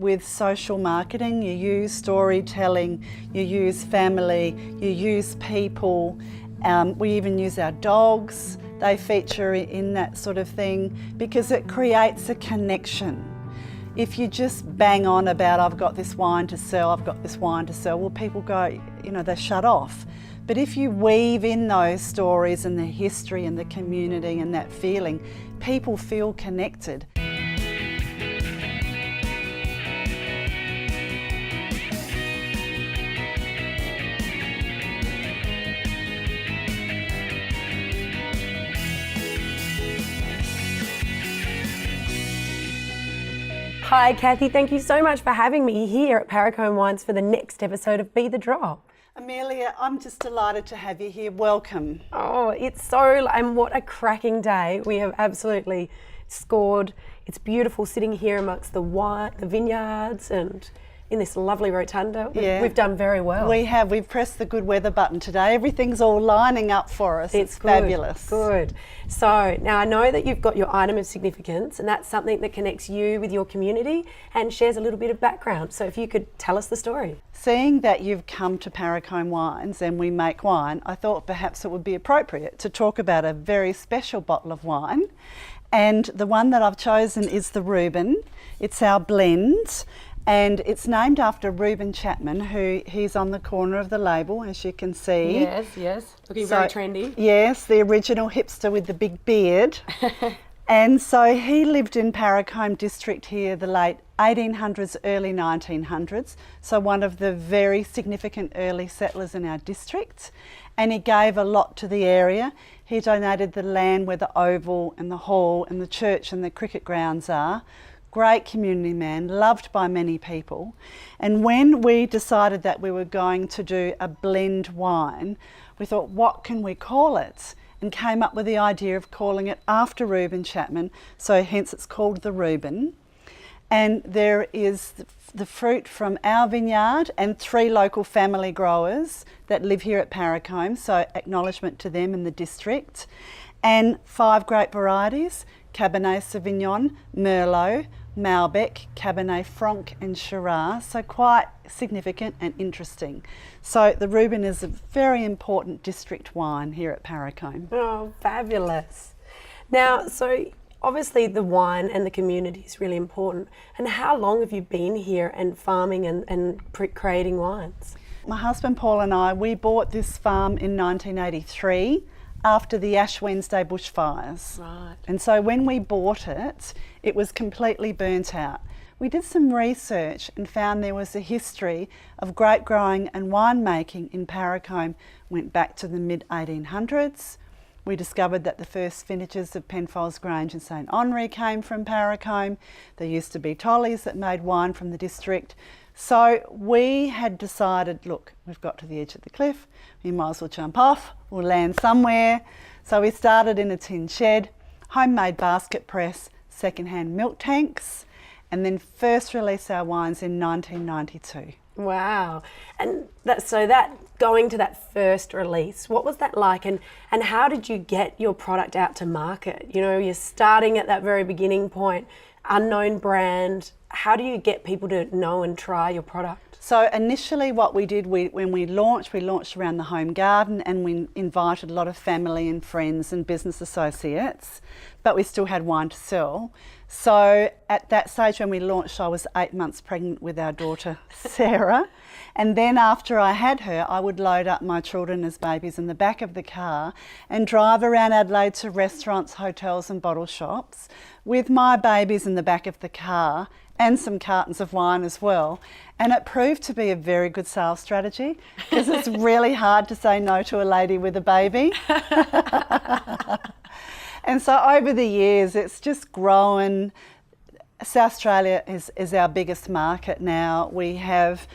With social marketing, you use storytelling, you use family, you use people. We even use our dogs. They feature in that sort of thing because it creates a connection. If you just bang on about, I've got this wine to sell, I've got this wine to sell, well, people go, they shut off. But if you weave in those stories and the history and the community and that feeling, people feel connected. Hi Kathy, thank you so much for having me here at Paracombe Wines for the next episode of Be The Drop. Amelia, I'm just delighted to have you here. Welcome. Oh, and what a cracking day. We have absolutely scored. It's beautiful sitting here amongst the vineyards and in this lovely rotunda. We've done very well. We have. We've pressed the good weather button today. Everything's all lining up for us. It's good, fabulous. Good. So now I know that you've got your item of significance, and that's something that connects you with your community and shares a little bit of background. So if you could tell us the story. Seeing that you've come to Paracombe Wines and we make wine, I thought perhaps it would be appropriate to talk about a very special bottle of wine. And the one that I've chosen is the Reuben. It's our blend. And it's named after Reuben Chapman, he's on the corner of the label, as you can see. Yes. Looking very trendy. Yes, the original hipster with the big beard. And so he lived in Paracombe district here, the late 1800s, early 1900s. So one of the very significant early settlers in our district. And he gave a lot to the area. He donated the land where the oval and the hall and the church and the cricket grounds are. Great community man, loved by many people. And when we decided that we were going to do a blend wine, we thought, what can we call it? And came up with the idea of calling it after Reuben Chapman, so hence it's called the Reuben. And there is the fruit from our vineyard and 3 local family growers that live here at Paracombe, so acknowledgement to them in the district. And 5 grape varieties, Cabernet Sauvignon, Merlot, Malbec, Cabernet Franc and Shiraz, so quite significant and interesting. So the Reuben is a very important district wine here at Paracombe. Oh, fabulous. Now, so obviously the wine and the community is really important. And how long have you been here and farming and creating wines? My husband Paul and I, we bought this farm in 1983 after the Ash Wednesday bushfires. Right. And so when we bought it, it was completely burnt out. We did some research and found there was a history of grape growing and winemaking in Paracombe, went back to the mid-1800s. We discovered that the first vintages of Penfolds Grange and St Henri came from Paracombe. There used to be Tollies that made wine from the district. So we had decided, look, we've got to the edge of the cliff, we might as well jump off, we'll land somewhere. So we started in a tin shed, homemade basket press, second-hand milk tanks, and then first released our wines in 1992. Wow. And that going to that first release, what was that like, and how did you get your product out to market? You're starting at that very beginning point, unknown brand. How do you get people to know and try your product? So initially what we did, when we launched around the home garden, and we invited a lot of family and friends and business associates, but we still had wine to sell. So at that stage when we launched, I was 8 months pregnant with our daughter, Sarah. And then after I had her, I would load up my children as babies in the back of the car and drive around Adelaide to restaurants, hotels and bottle shops with my babies in the back of the car and some cartons of wine as well. And it proved to be a very good sales strategy because it's really hard to say no to a lady with a baby. And so over the years, it's just grown. South Australia is our biggest market now. We have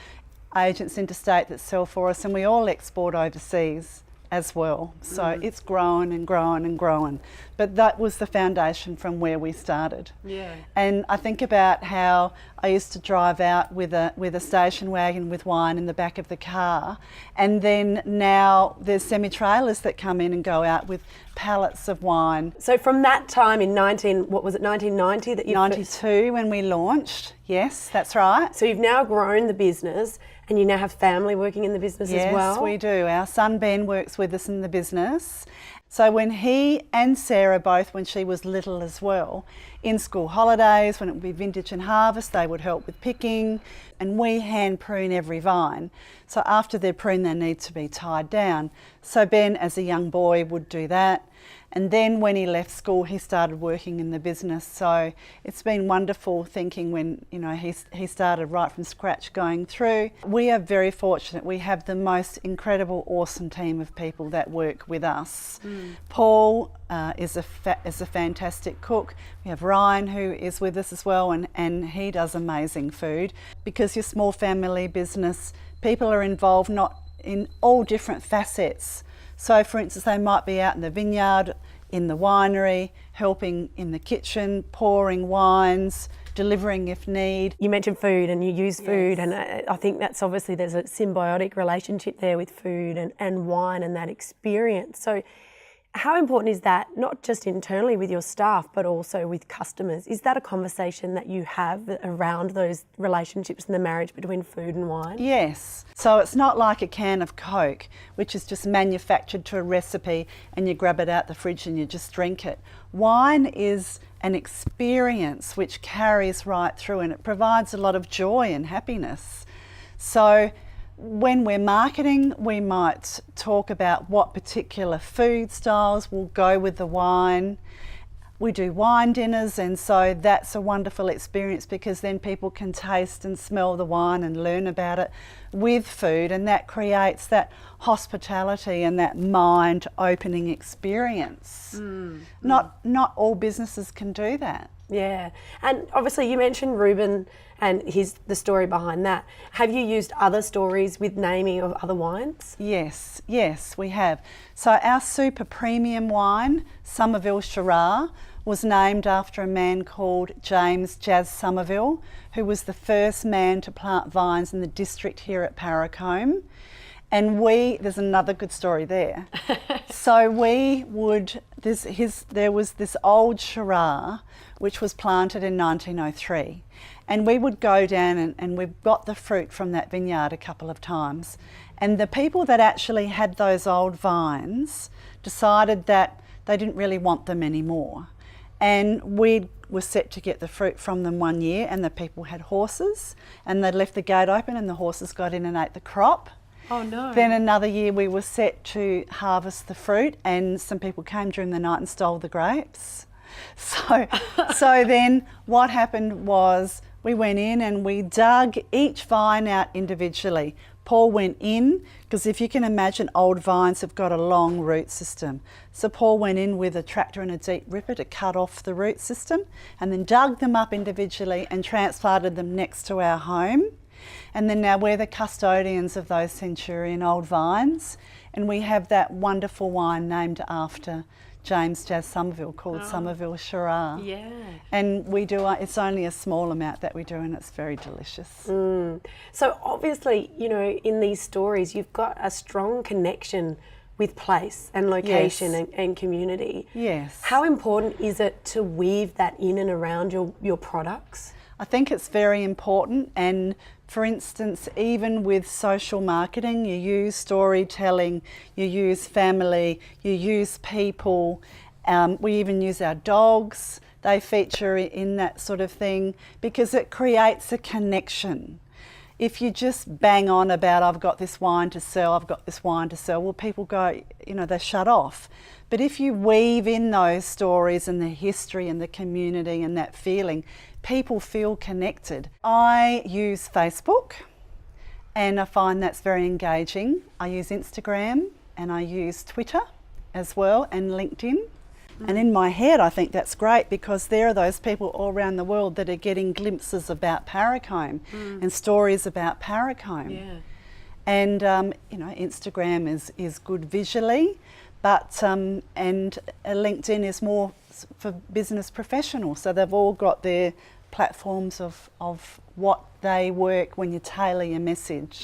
agents interstate that sell for us, and we all export overseas as well. So it's grown and grown and grown. But that was the foundation from where we started. Yeah. And I think about how I used to drive out with a station wagon with wine in the back of the car, and then now there's semi-trailers that come in and go out with pallets of wine. So from that time in 1990 that you 92 when we launched. Yes, that's right. So you've now grown the business and you now have family working in the business as well? Yes, we do. Our son Ben works with us in the business. So when he and Sarah both, when she was little as well, in school holidays, when it would be vintage and harvest, they would help with picking, and we hand prune every vine. So after they're pruned, they need to be tied down. So Ben, as a young boy, would do that. And then when he left school, he started working in the business. So it's been wonderful thinking when, you know, he started right from scratch going through. We are very fortunate. We have the most incredible, awesome team of people that work with us. Paul is a fantastic cook. We have Ryan, who is with us as well, and he does amazing food. Because you're a small family business, people are involved not in all different facets. So for instance, they might be out in the vineyard, in the winery, helping in the kitchen, pouring wines, delivering if need. You mentioned food and you use food, and I think that's obviously there's a symbiotic relationship there with food and wine and that experience. So how important is that, not just internally with your staff, but also with customers? Is that a conversation that you have around those relationships and the marriage between food and wine? Yes. So it's not like a can of Coke, which is just manufactured to a recipe and you grab it out the fridge and you just drink it. Wine is an experience which carries right through, and it provides a lot of joy and happiness. So when we're marketing, we might talk about what particular food styles will go with the wine. We do wine dinners, and so that's a wonderful experience because then people can taste and smell the wine and learn about it with food, and that creates that hospitality and that mind-opening experience. Not all businesses can do that. Yeah, and obviously you mentioned Reuben and the story behind that. Have you used other stories with naming of other wines? Yes, we have. So our super premium wine, Somerville Shiraz, was named after a man called James Jazz Somerville, who was the first man to plant vines in the district here at Paracombe. And there's another good story there. So there was this old Shiraz which was planted in 1903. And we would go down and we've got the fruit from that vineyard a couple of times. And the people that actually had those old vines decided that they didn't really want them anymore. And we were set to get the fruit from them one year, and the people had horses, and they'd left the gate open and the horses got in and ate the crop. Oh no. Then another year we were set to harvest the fruit, and some people came during the night and stole the grapes. So then what happened was we went in and we dug each vine out individually. Paul went in, because if you can imagine, old vines have got a long root system. So Paul went in with a tractor and a deep ripper to cut off the root system, and then dug them up individually and transplanted them next to our home. And then now we're the custodians of those centurion old vines, and we have that wonderful wine named after James Jazz Somerville called Somerville Shiraz. Yeah. And we do, it's only a small amount that we do, and it's very delicious. So obviously, you know, in these stories, you've got a strong connection with place and location and community. Yes. How important is it to weave that in and around your products? I think it's very important, and for instance, even with social marketing, you use storytelling, you use family, you use people, we even use our dogs. They feature in that sort of thing because it creates a connection. If you just bang on about, I've got this wine to sell, well, people go, you know, they shut off. But if you weave in those stories and the history and the community and that feeling, people feel connected. I use Facebook, and I find that's very engaging. I use Instagram, and I use Twitter as well, and LinkedIn. And in my head, I think that's great because there are those people all around the world that are getting glimpses about Paracombe and stories about Paracombe. Yeah. And you know, Instagram is good visually, but and LinkedIn is more for business professionals. So they've all got their platforms of what they work when you tailor your message.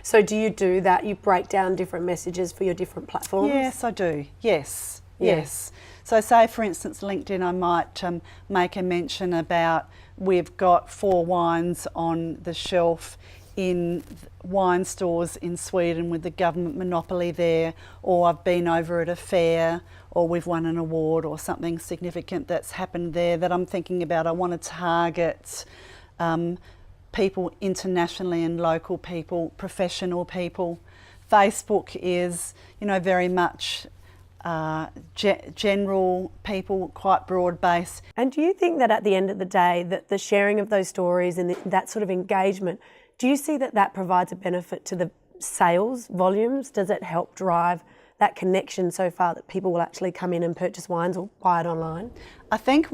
So do you do that? You break down different messages for your different platforms? Yes, I do. Yes. Yes. So say, for instance, LinkedIn, I might make a mention about we've got 4 wines on the shelf in wine stores in Sweden with the government monopoly there, or I've been over at a fair, or we've won an award or something significant that's happened there that I'm thinking about. I want to target people internationally and local people, professional people. Facebook is, very much general people, quite broad based. And do you think that at the end of the day, that the sharing of those stories and that sort of engagement, do you see that provides a benefit to the sales volumes? Does it help drive that connection so far that people will actually come in and purchase wines or buy it online? I think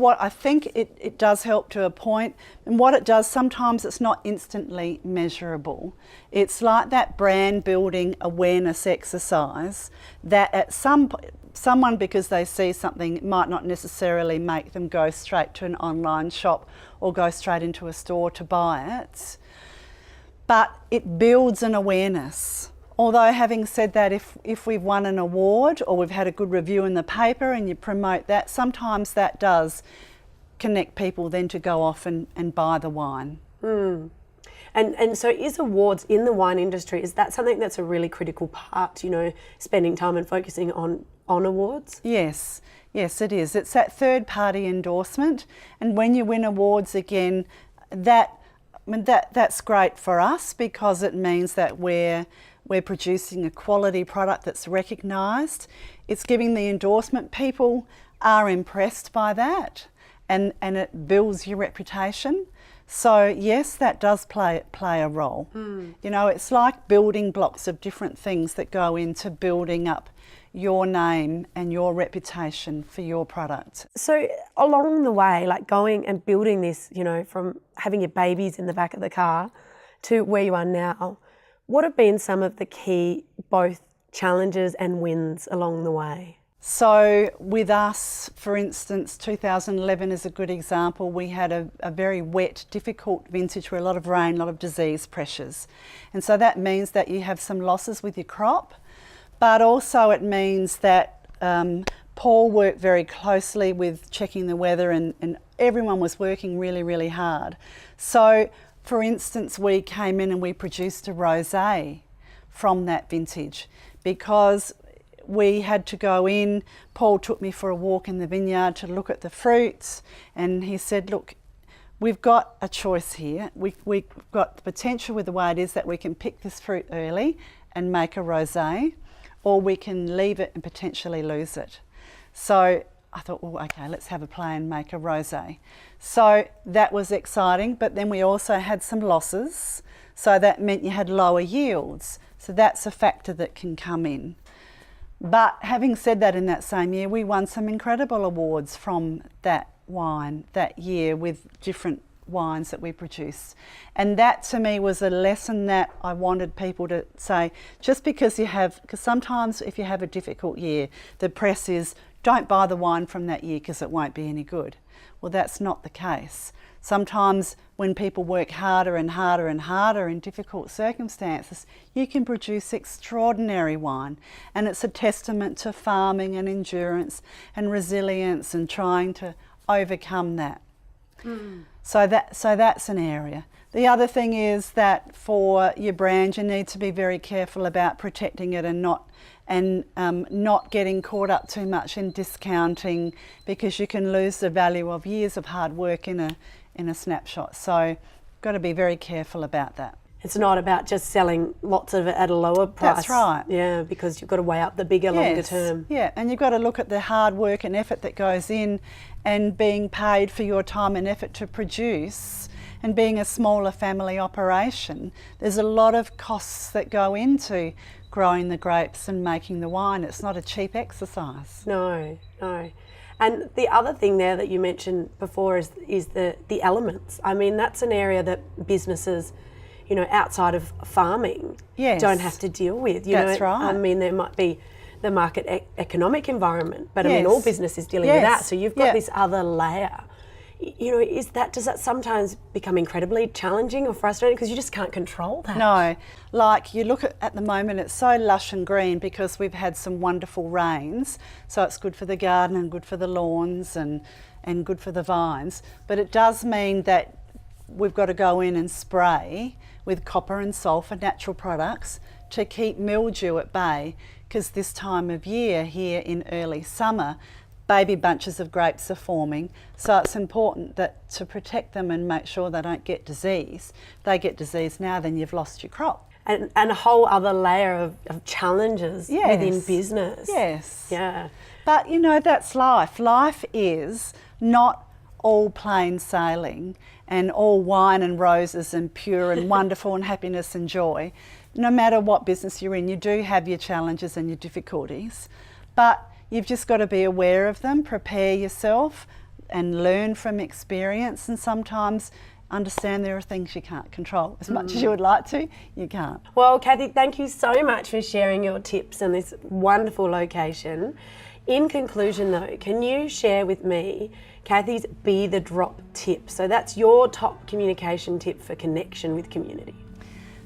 it does help to a point, and what it does, sometimes it's not instantly measurable. It's like that brand building awareness exercise that at someone, because they see something, it might not necessarily make them go straight to an online shop or go straight into a store to buy it, but it builds an awareness. Although, having said that, if we've won an award or we've had a good review in the paper and you promote that, sometimes that does connect people then to go off and buy the wine. Mm. And so is awards in the wine industry, is that something that's a really critical part, spending time and focusing on awards? Yes, it is. It's that third party endorsement, and when you win awards again, that's great for us because it means that we're producing a quality product that's recognised. It's giving the endorsement. People are impressed by that, and it builds your reputation. So yes, that does play a role. Mm. It's like building blocks of different things that go into building up your name and your reputation for your product. So along the way, like going and building this, from having your babies in the back of the car to where you are now, what have been some of the key both challenges and wins along the way? So with us, for instance, 2011 is a good example. We had a very wet, difficult vintage where a lot of rain, a lot of disease pressures. And so that means that you have some losses with your crop, but also it means that Paul worked very closely with checking the weather and everyone was working really, really hard. So for instance, we came in and we produced a rosé from that vintage because we had to go in. Paul took me for a walk in the vineyard to look at the fruits, and he said, look, we've got a choice here. We've got the potential with the way it is that we can pick this fruit early and make a rosé, or we can leave it and potentially lose it. So I thought, well, okay, let's have a play and make a rosé. So that was exciting, but then we also had some losses. So that meant you had lower yields. So that's a factor that can come in. But having said that, in that same year, we won some incredible awards from that wine that year with different wines that we produced. And that to me was a lesson that I wanted people to say, just because sometimes if you have a difficult year, the press is, don't buy the wine from that year because it won't be any good. Well, that's not the case. Sometimes when people work harder and harder and harder in difficult circumstances, you can produce extraordinary wine. And it's a testament to farming and endurance and resilience and trying to overcome that. Mm. So that's an area. The other thing is that for your brand, you need to be very careful about protecting it and not getting caught up too much in discounting, because you can lose the value of years of hard work in a snapshot. So got to be very careful about that. It's not about just selling lots of it at a lower price. That's right. Yeah, because you've got to weigh up the bigger, longer term. Yeah, and you've got to look at the hard work and effort that goes in and being paid for your time and effort to produce. And being a smaller family operation, there's a lot of costs that go into growing the grapes and making the wine. It's not a cheap exercise. No. And the other thing there that you mentioned before is the elements. I mean, that's an area that businesses, outside of farming, don't have to deal with. That's right. I mean, there might be the market economic environment, but I mean, all business is dealing with that. So you've got this other layer does that sometimes become incredibly challenging or frustrating because you just can't control that? No, like you look at the moment, it's so lush and green because we've had some wonderful rains, so it's good for the garden and good for the lawns and good for the vines. But it does mean that we've got to go in and spray with copper and sulphur, natural products, to keep mildew at bay, because this time of year here in early summer, baby bunches of grapes are forming, so it's important that to protect them and make sure they don't get disease. If they get disease now, then you've lost your crop. And a whole other layer of challenges within business. Yes. Yeah. But that's life. Life is not all plain sailing and all wine and roses and pure and wonderful and happiness and joy. No matter what business you're in, you do have your challenges and your difficulties, but you've just got to be aware of them, prepare yourself and learn from experience, and sometimes understand there are things you can't control. As much as you would like to, you can't. Well, Kathy, thank you so much for sharing your tips on this wonderful location. In conclusion though, can you share with me Kathy's Be the Drop tip? So that's your top communication tip for connection with community.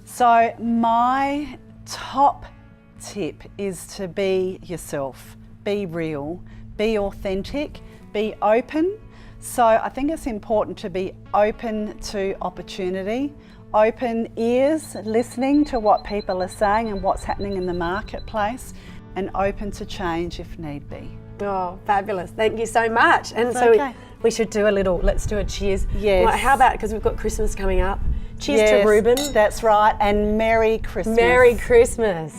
So my top tip is to be yourself, be real, be authentic, be open. So I think it's important to be open to opportunity, open ears, listening to what people are saying and what's happening in the marketplace, and open to change if need be. Oh, fabulous. Thank you so much. And It's so okay. we should do let's do a cheers. Yes. Well, how about, because we've got Christmas coming up, cheers Yes, to Reuben. That's right, and Merry Christmas. Merry Christmas.